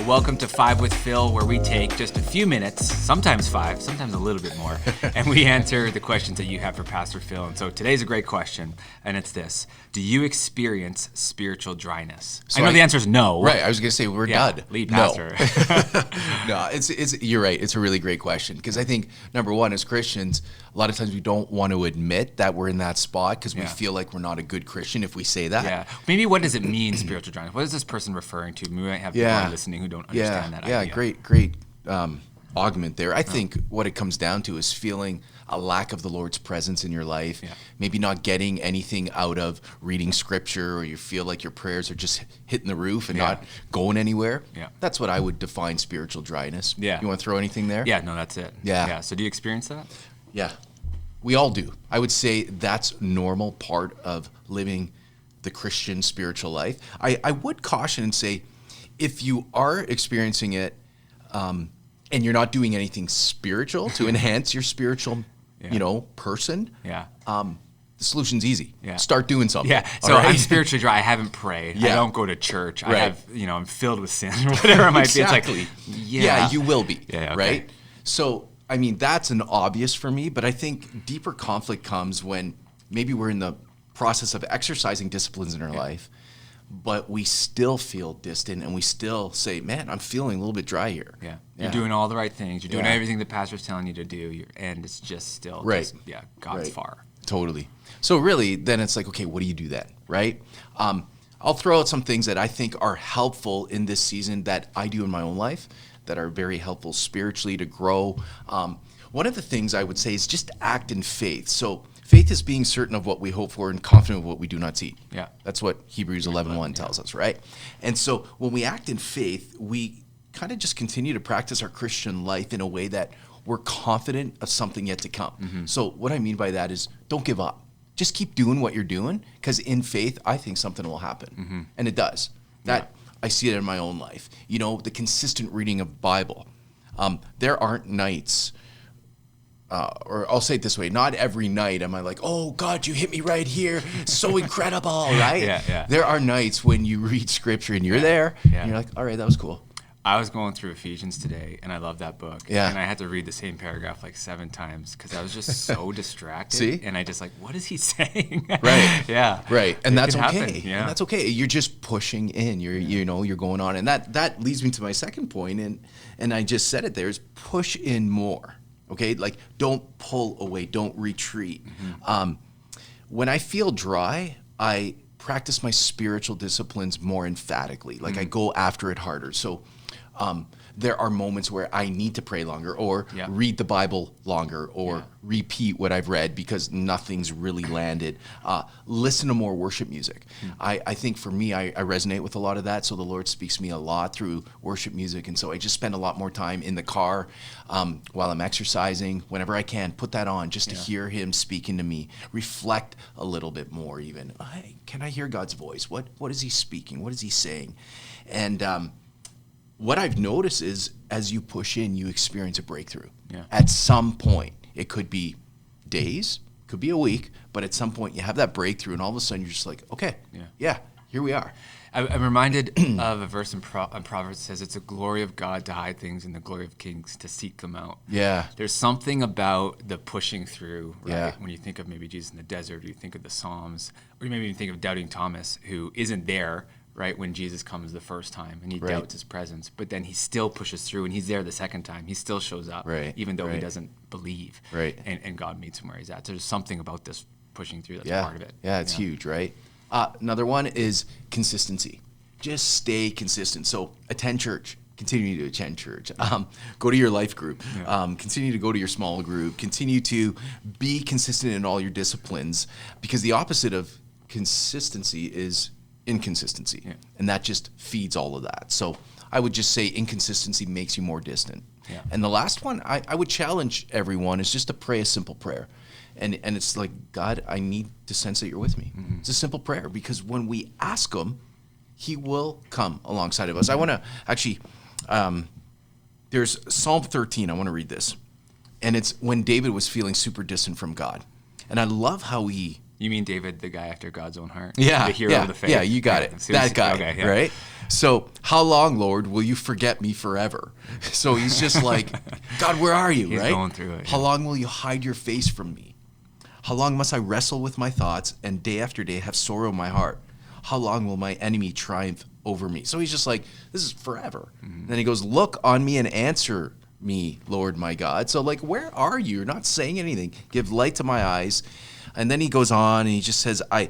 Welcome to 5 with Phil, where we take just a few minutes, sometimes 5, sometimes a little bit more, and we answer the questions that you have for Pastor Phil. And so today's a great question, and it's this. Do you experience spiritual dryness? So I know the answer is no. Right, I was going to say we're done. Lead pastor. No, you're right. It's a really great question because I think, number one, as Christians, a lot of times we don't want to admit that we're in that spot because we feel like we're not a good Christian if we say that. Yeah. Maybe what does it mean, spiritual dryness? What is this person referring to? We might have people listening who don't understand that idea. Great augment there. I think what it comes down to is feeling a lack of the Lord's presence in your life, maybe not getting anything out of reading scripture, or you feel like your prayers are just hitting the roof and not going anywhere. Yeah. That's what I would define spiritual dryness. Yeah. You want to throw anything there? Yeah, no, that's it. Yeah. So do you experience that? Yeah, we all do. I would say that's normal part of living the Christian spiritual life. I would caution and say, if you are experiencing it and you're not doing anything spiritual to enhance your spiritual, person, the solution's easy. Yeah. Start doing something. Yeah. So I'm spiritually dry. I haven't prayed. I don't go to church. I have, I'm filled with sin or whatever it might be. It's like, you will be. Yeah, okay. Right? So, I mean, that's an obvious for me, but I think deeper conflict comes when maybe we're in the process of exercising disciplines in our life, but we still feel distant and we still say, man, I'm feeling a little bit dry here. Yeah. You're doing all the right things. You're doing everything the pastor's telling you to do, and it's just still, God's far. Totally. So really, then it's like, okay, what do you do then, right? I'll throw out some things that I think are helpful in this season that I do in my own life that are very helpful spiritually to grow. One of the things I would say is just act in faith. So faith is being certain of what we hope for and confident of what we do not see. Yeah. That's what Hebrews 11:1 tells us, right? And so when we act in faith, we kind of just continue to practice our Christian life in a way that we're confident of something yet to come. Mm-hmm. So what I mean by that is don't give up. Just keep doing what you're doing, because in faith, I think something will happen. Mm-hmm. And it does. I see it in my own life. The consistent reading of Bible. There aren't nights, or I'll say it this way, not every night am I like, oh, God, you hit me right here. So incredible, right? Yeah. There are nights when you read scripture and you're there, and you're like, all right, that was cool. I was going through Ephesians today, and I love that book. Yeah. And I had to read the same paragraph like 7 times because I was just so distracted. See? And I just like, what is he saying? Right. Yeah. Right. And that's okay. Happen. Yeah. And that's okay. You're just pushing in. You're going on. And that leads me to my second point, and I just said it there, is push in more. Okay? Like, don't pull away. Don't retreat. Mm-hmm. When I feel dry, I practice my spiritual disciplines more emphatically. Like, I go after it harder. So there are moments where I need to pray longer, or read the Bible longer, or repeat what I've read because nothing's really landed. Listen to more worship music. I think for me, I resonate with a lot of that. So the Lord speaks to me a lot through worship music. And so I just spend a lot more time in the car while I'm exercising. Whenever I can, put that on just to hear him speaking to me. Reflect a little bit more even. Can I hear God's voice? What is he speaking? What is he saying? And what I've noticed is as you push in, you experience a breakthrough. Yeah. At some point, it could be days, could be a week, but at some point you have that breakthrough, and all of a sudden you're just like, okay, here we are. I'm reminded of a verse in Proverbs that says, it's the glory of God to hide things and the glory of kings to seek them out. Yeah. There's something about the pushing through, right? Yeah. When you think of maybe Jesus in the desert, or you think of the Psalms, or maybe you think of doubting Thomas, who isn't there, right, when Jesus comes the first time and he doubts his presence, but then he still pushes through, and he's there the second time. He still shows up, even though he doesn't believe. Right. And God meets him where he's at. So there's something about this pushing through that's part of it. Yeah, it's huge, right? Another one is consistency. Just stay consistent. So attend church. Continue to attend church. Go to your life group. Continue to go to your small group. Continue to be consistent in all your disciplines, because the opposite of consistency is inconsistency, and that just feeds all of that. So I would just say inconsistency makes you more distant. And the last one I would challenge everyone is just to pray a simple prayer, and it's like, God, I need to sense that you're with me. It's a simple prayer, because when we ask him, he will come alongside of us. I want to actually there's Psalm 13. I want to read this, and it's when David was feeling super distant from God, and I love how he You mean David, the guy after God's own heart? Yeah, The hero of the faith? yeah, you got it. That guy, okay, yeah. right? So, how long, Lord, will you forget me forever? So he's just like, God, where are you, He's right? going through it. How long will you hide your face from me? How long must I wrestle with my thoughts and day after day have sorrow in my heart? How long will my enemy triumph over me? So he's just like, this is forever. Mm-hmm. Then he goes, look on me and answer me, Lord my God. So like, where are you? You're not saying anything. Give light to my eyes. And then he goes on and he just says, I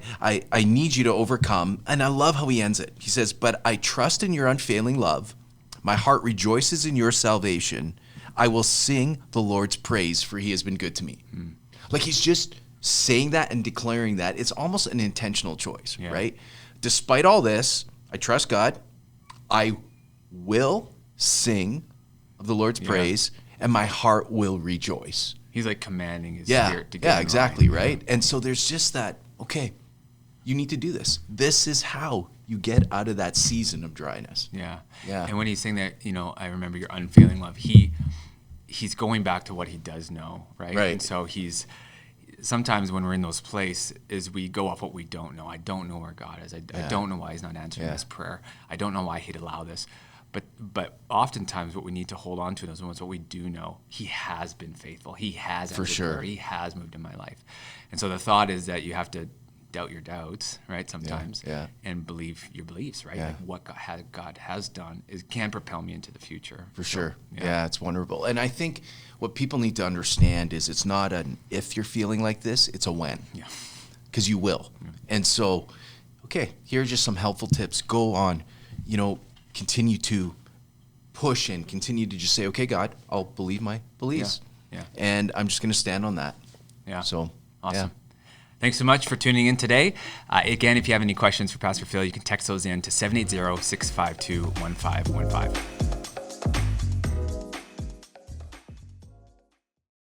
need you to overcome. And I love how he ends it. He says, but I trust in your unfailing love. My heart rejoices in your salvation. I will sing the Lord's praise, for he has been good to me. Mm. Like he's just saying that and declaring that. It's almost an intentional choice, right? Despite all this, I trust God. I will sing of the Lord's praise, and my heart will rejoice. He's like commanding his spirit to get exactly, right? And so there's just that, okay, you need to do this. This is how you get out of that season of dryness. Yeah. Yeah. And when he's saying that, I remember your unfailing love, he's going back to what he does know, right? Right. And so sometimes when we're in those places, we go off what we don't know. I don't know where God is. I don't know why he's not answering this prayer. I don't know why he'd allow this. But oftentimes what we need to hold on to in those moments, what we do know, he has been faithful. He has answered prayer. He has moved in my life. And so the thought is that you have to doubt your doubts, right, sometimes, and believe your beliefs, right? Like what God has done can propel me into the future. For sure. Yeah, it's wonderful. And I think what people need to understand is it's not an if you're feeling like this, it's a when. Yeah. Because you will. Yeah. And so, okay, here are just some helpful tips. Go on, continue to push and continue to just say, okay, God, I'll believe my beliefs. Yeah. And I'm just going to stand on that. Yeah. So, awesome. Thanks so much for tuning in today. Again, if you have any questions for Pastor Phil, you can text those in to 780-652-1515.